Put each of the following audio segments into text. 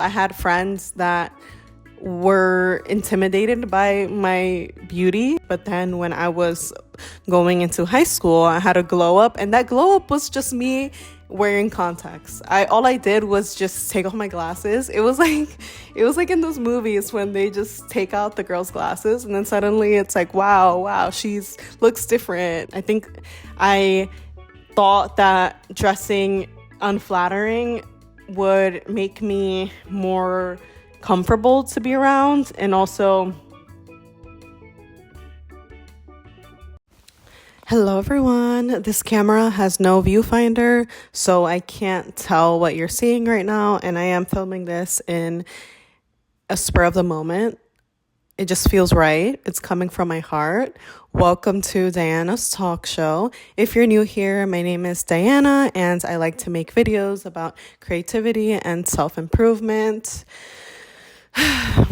I had friends that were intimidated by my beauty, but then when I was going into high school, I had a glow up, and that glow up was just me wearing contacts. All I did was just take off my glasses. It was like in those movies when they just take out the girl's glasses and then suddenly it's like, wow, she's looks different. I think I thought that dressing unflattering would make me more comfortable to be around. And also, hello everyone, this camera has no viewfinder, so I can't tell what you're seeing right now, and I am filming this in a spur of the moment. It just feels right. It's coming from my heart. Welcome to Diana's Talk Show. If you're new here, my name is Diana, and I like to make videos about creativity and self-improvement. I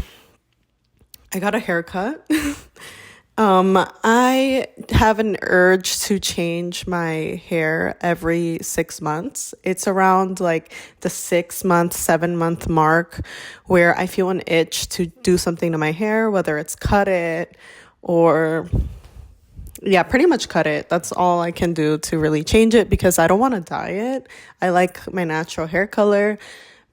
got a haircut. I have an urge to change my hair every 6 months. It's around like the 6 month, 7 month mark where I feel an itch to do something to my hair, whether it's cut it or, yeah, pretty much cut it. That's all I can do to really change it because I don't want to dye it. I like my natural hair color.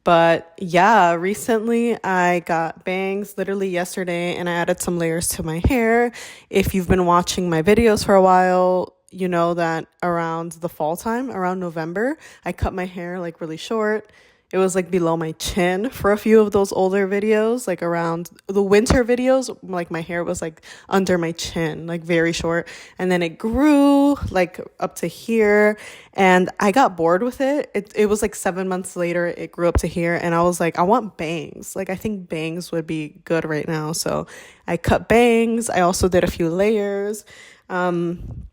But yeah, recently I got bangs literally yesterday, and I added some layers to my hair. If you've been watching my videos for a while, you know that around the fall time, around November, I cut my hair like really short. It was like below my chin for a few of those older videos, like around the winter videos, like my hair was like under my chin, like very short. And then it grew like up to here, and I got bored with it. It was like 7 months later, it grew up to here, and I was like, I want bangs. Like I think bangs would be good right now. So I cut bangs. I also did a few layers. I'm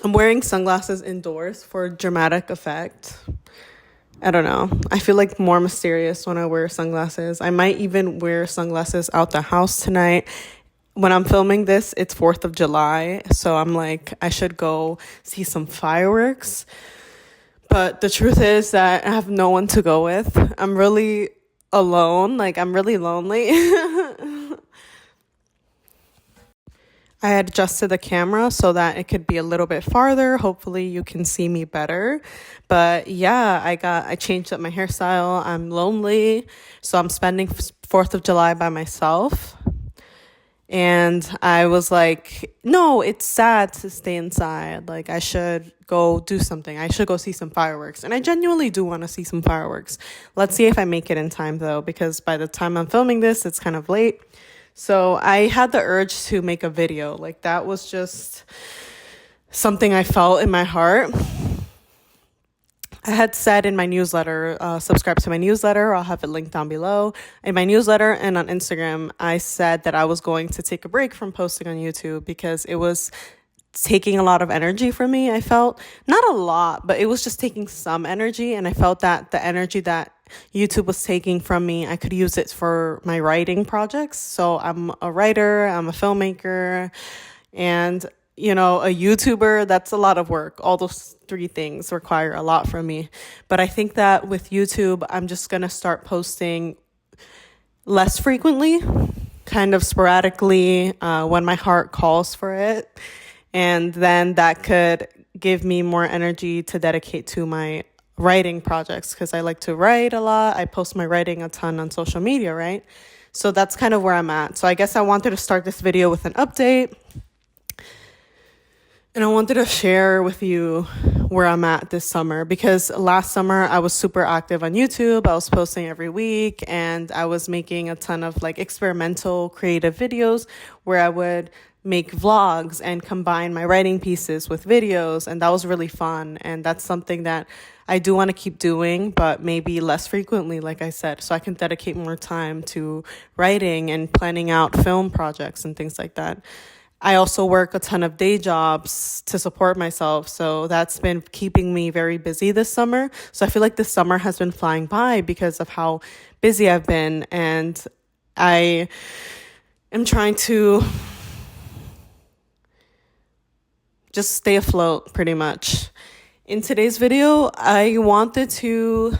wearing sunglasses indoors for dramatic effect. I don't know. I feel like more mysterious when I wear sunglasses. I might even wear sunglasses out the house tonight. When I'm filming this, it's 4th of July. So I'm like, I should go see some fireworks. But the truth is that I have no one to go with. I'm really alone. Like, I'm really lonely. I adjusted the camera so that it could be a little bit farther. Hopefully you can see me better. But yeah, I changed up my hairstyle. I'm lonely, so I'm spending 4th of July by myself. And I was like, no, it's sad to stay inside. Like, I should go do something. I should go see some fireworks. And I genuinely do want to see some fireworks. Let's see if I make it in time though, because by the time I'm filming this, it's kind of late. So I had the urge to make a video. Like, that was just something I felt in my heart. I had said in my newsletter, subscribe to my newsletter. I'll have it linked down below. In my newsletter and on Instagram, I said that I was going to take a break from posting on YouTube because it was taking a lot of energy from me. I felt not a lot, but it was just taking some energy. And I felt that the energy that YouTube was taking from me, I could use it for my writing projects. So I'm a writer, I'm a filmmaker, and a YouTuber. That's a lot of work. All those 3 things require a lot from me. But I think that with YouTube, I'm just going to start posting less frequently, kind of sporadically, when my heart calls for it. And then that could give me more energy to dedicate to my writing projects, because I like to write a lot. I post my writing a ton on social media, right? So that's kind of where I'm at. So I guess I wanted to start this video with an update. And I wanted to share with you where I'm at this summer, because last summer I was super active on YouTube. I was posting every week, and I was making a ton of like experimental creative videos where I would make vlogs and combine my writing pieces with videos. And that was really fun. And that's something that I do want to keep doing, but maybe less frequently, like I said, so I can dedicate more time to writing and planning out film projects and things like that. I also work a ton of day jobs to support myself, so that's been keeping me very busy this summer. So I feel like this summer has been flying by because of how busy I've been, and I am trying to just stay afloat pretty much. In today's video, I wanted to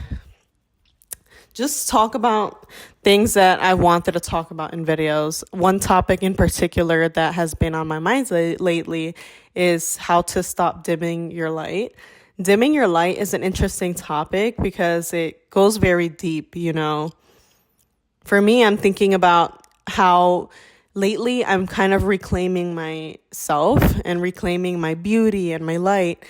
just talk about things that I wanted to talk about in videos. One topic in particular that has been on my mind lately is how to stop dimming your light. Dimming your light is an interesting topic because it goes very deep, you know. For me, I'm thinking about how lately I'm kind of reclaiming myself and reclaiming my beauty and my light.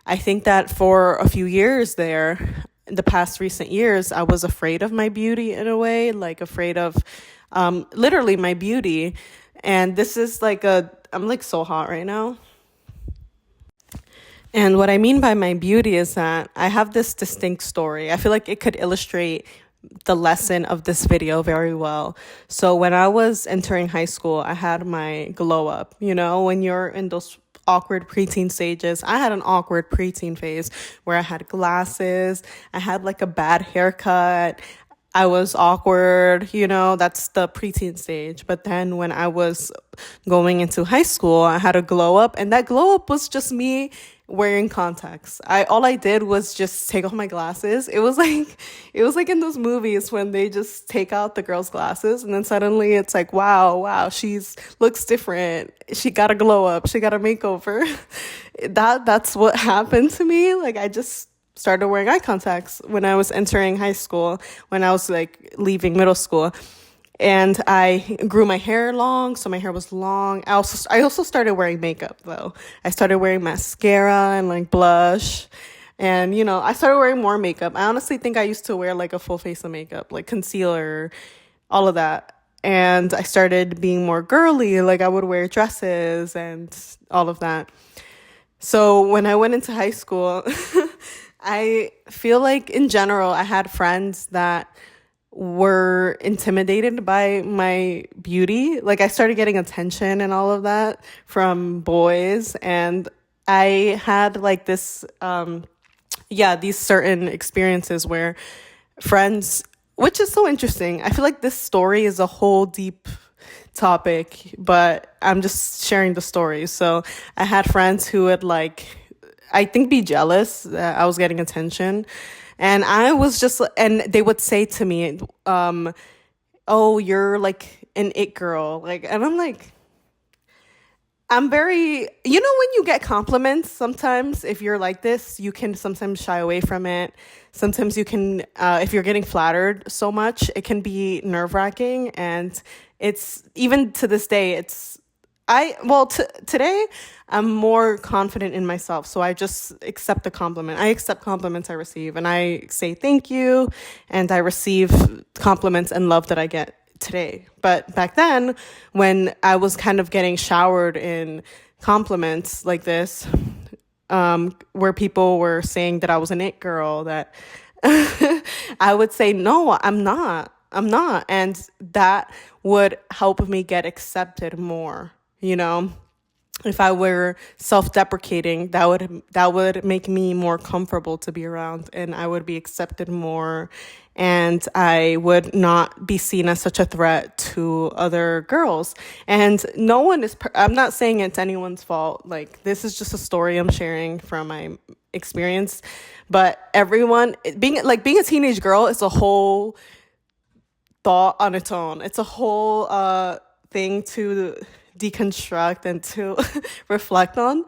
I think that for a few years there, the past recent years, I was afraid of my beauty in a way, like afraid of literally my beauty. And this is I'm like so hot right now. And what I mean by my beauty is that I have this distinct story. I feel like it could illustrate the lesson of this video very well. So when I was entering high school, I had my glow up. You know, when you're in those awkward preteen stages, I had an awkward preteen phase where I had glasses, I had like a bad haircut, I was awkward, you know, that's the preteen stage. But then when I was going into high school, I had a glow up, and that glow up was just me wearing contacts. All I did was just take off my glasses. It was like in those movies when they just take out the girl's glasses and then suddenly it's like, wow, she's looks different. She got a glow up, she got a makeover. That's what happened to me. Like I just started wearing eye contacts when I was entering high school, when I was like leaving middle school. And I grew my hair long, so my hair was long. I also started wearing makeup though. I started wearing mascara and like blush. And you know, I started wearing more makeup. I honestly think I used to wear like a full face of makeup, like concealer, all of that. And I started being more girly, like I would wear dresses and all of that. So when I went into high school, I feel like in general, I had friends that were intimidated by my beauty. Like I started getting attention and all of that from boys. And I had like these certain experiences where friends, which is so interesting. I feel like this story is a whole deep topic, but I'm just sharing the story. So I had friends who would I think be jealous that I was getting attention. And I was just, and they would say to me, oh, you're like an it girl. And I'm like, I'm very, you know, when you get compliments, sometimes if you're like this, you can sometimes shy away from it. Sometimes you can, if you're getting flattered so much, it can be nerve wracking. And it's, even to this day, today I'm more confident in myself. So I just accept the compliment. I accept compliments I receive and I say thank you, and I receive compliments and love that I get today. But back then, when I was kind of getting showered in compliments like this, where people were saying that I was an it girl, that I would say, no, I'm not. And that would help me get accepted more. You know, if I were self-deprecating, that would make me more comfortable to be around, and I would be accepted more, and I would not be seen as such a threat to other girls. And no one is, I'm not saying it's anyone's fault. Like, this is just a story I'm sharing from my experience, but everyone, being a teenage girl is a whole thought on its own. It's a whole thing to deconstruct and to reflect on.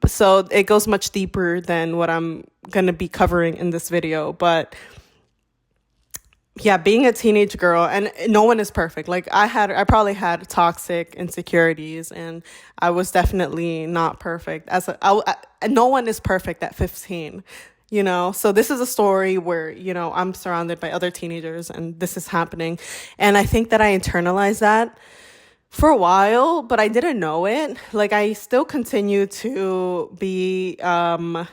So it goes much deeper than what I'm going to be covering in this video. But yeah, being a teenage girl, and no one is perfect. Like I probably had toxic insecurities, and I was definitely not perfect. No one is perfect at 15. You know, so this is a story where, you know, I'm surrounded by other teenagers and this is happening. And I think that I internalized that for a while, but I didn't know it. Like, I still continue to be, do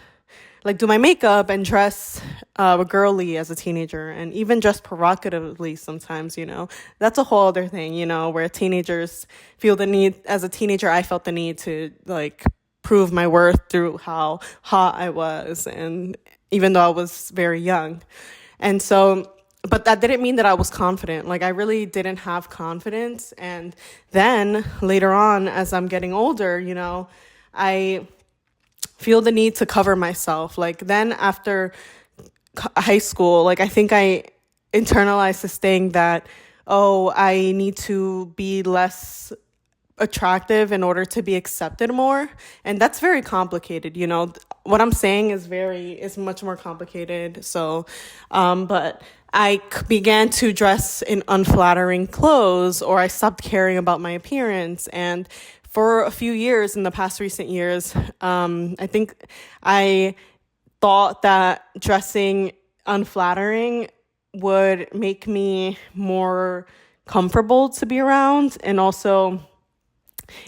my makeup and dress girly as a teenager, and even dress provocatively sometimes, you know. That's a whole other thing, you know, where teenagers feel the need. As a teenager, I felt the need to, prove my worth through how hot I was, and even though I was very young. And so, but that didn't mean that I was confident. Like, I really didn't have confidence. And then later on, as I'm getting older, you know, I feel the need to cover myself. Like, then after high school, I think I internalized this thing that, oh, I need to be less attractive in order to be accepted more. And that's very complicated. What I'm saying is much more complicated. So, but I began to dress in unflattering clothes, or I stopped caring about my appearance. And for a few years, in the past recent years, I think I thought that dressing unflattering would make me more comfortable to be around, and also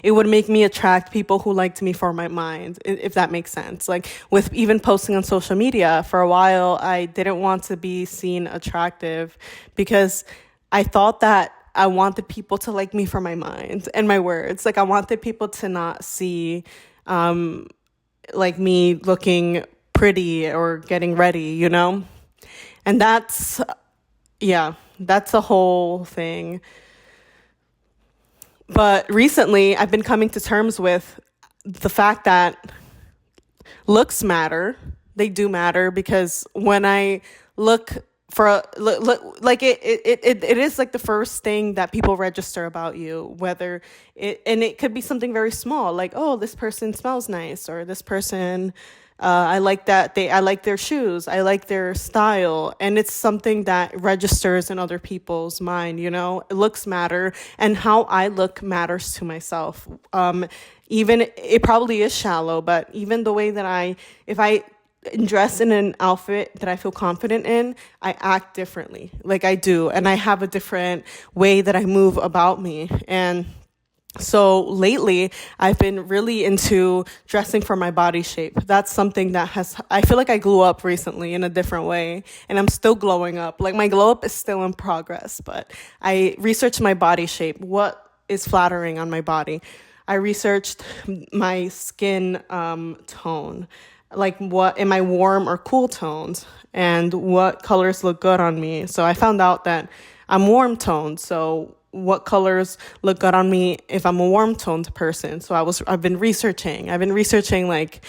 it would make me attract people who liked me for my mind, if that makes sense. Like with even posting on social media, for a while, I didn't want to be seen attractive because I thought that I wanted people to like me for my mind and my words. Like I wanted people to not see like me looking pretty or getting ready, And that's a whole thing. But recently, I've been coming to terms with the fact that looks matter. They do matter, because when I look for like it is like the first thing that people register about you, whether it could be something very small, like, oh, this person smells nice, or this person, I like I like their shoes, I like their style, and it's something that registers in other people's mind. Looks matter, and how I look matters to myself. Even it probably is shallow, but even the way that if I dress in an outfit that I feel confident in, I act differently. Like I do, and I have a different way that I move about me. And so lately, I've been really into dressing for my body shape. That's something that I feel like I grew up recently in a different way, and I'm still glowing up. Like my glow up is still in progress, but I researched my body shape. What is flattering on my body? I researched my skin tone. Like, what am I, warm or cool tones, and what colors look good on me. So I found out that I'm warm toned. So what colors look good on me if I'm a warm toned person? So I've been researching like,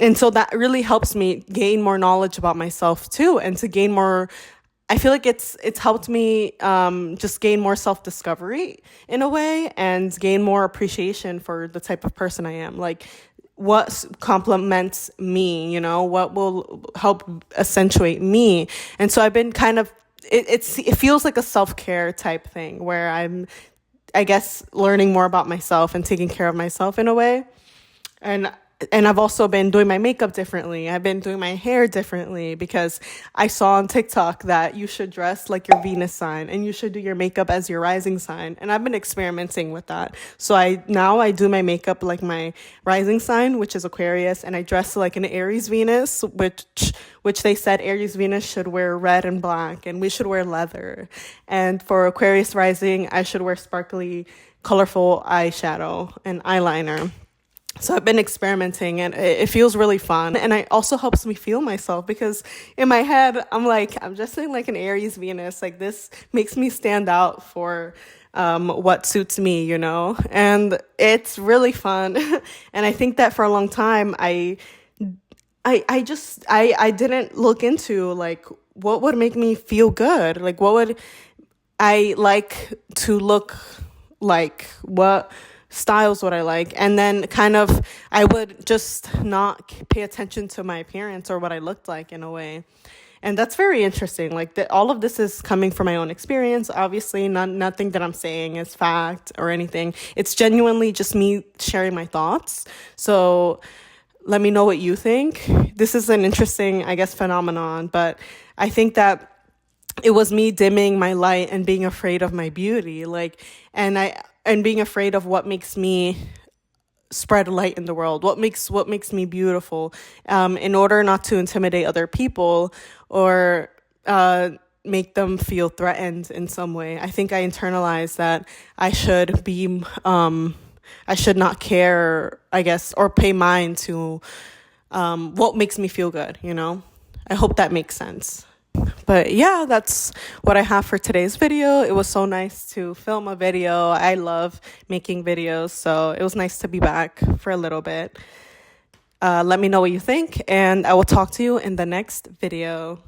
and so that really helps me gain more knowledge about myself too, and to gain more. I feel like it's helped me just gain more self-discovery in a way, and gain more appreciation for the type of person I am. Like, what complements me, what will help accentuate me. And so I've been kind of, it feels like a self-care type thing, where I'm, I guess, learning more about myself and taking care of myself in a way. And I've also been doing my makeup differently. I've been doing my hair differently, because I saw on TikTok that you should dress like your Venus sign, and you should do your makeup as your rising sign. And I've been experimenting with that. So I do my makeup like my rising sign, which is Aquarius, and I dress like an Aries Venus, which they said Aries Venus should wear red and black, and we should wear leather. And for Aquarius rising, I should wear sparkly, colorful eyeshadow and eyeliner. So I've been experimenting, and it feels really fun. And it also helps me feel myself, because in my head, I'm just saying like an Aries Venus. Like, this makes me stand out for what suits me, and it's really fun. And I think that for a long time, I didn't look into like what would make me feel good. Like, what would I like to look like? What styles would I like? And then kind of I would just not pay attention to my appearance or what I looked like in a way. And that's very interesting. Like, all of this is coming from my own experience. Obviously, nothing that I'm saying is fact or anything. It's genuinely just me sharing my thoughts. So let me know what you think. This is an interesting, I guess, phenomenon, but I think that it was me dimming my light and being afraid of my beauty, and being afraid of what makes me spread light in the world, what makes me beautiful, in order not to intimidate other people or make them feel threatened in some way. I think I internalized that I should not care, I guess, or pay mind to what makes me feel good, I hope that makes sense. But yeah, that's what I have for today's video. It was so nice to film a video. I love making videos, so it was nice to be back for a little bit. Let me know what you think, and I will talk to you in the next video.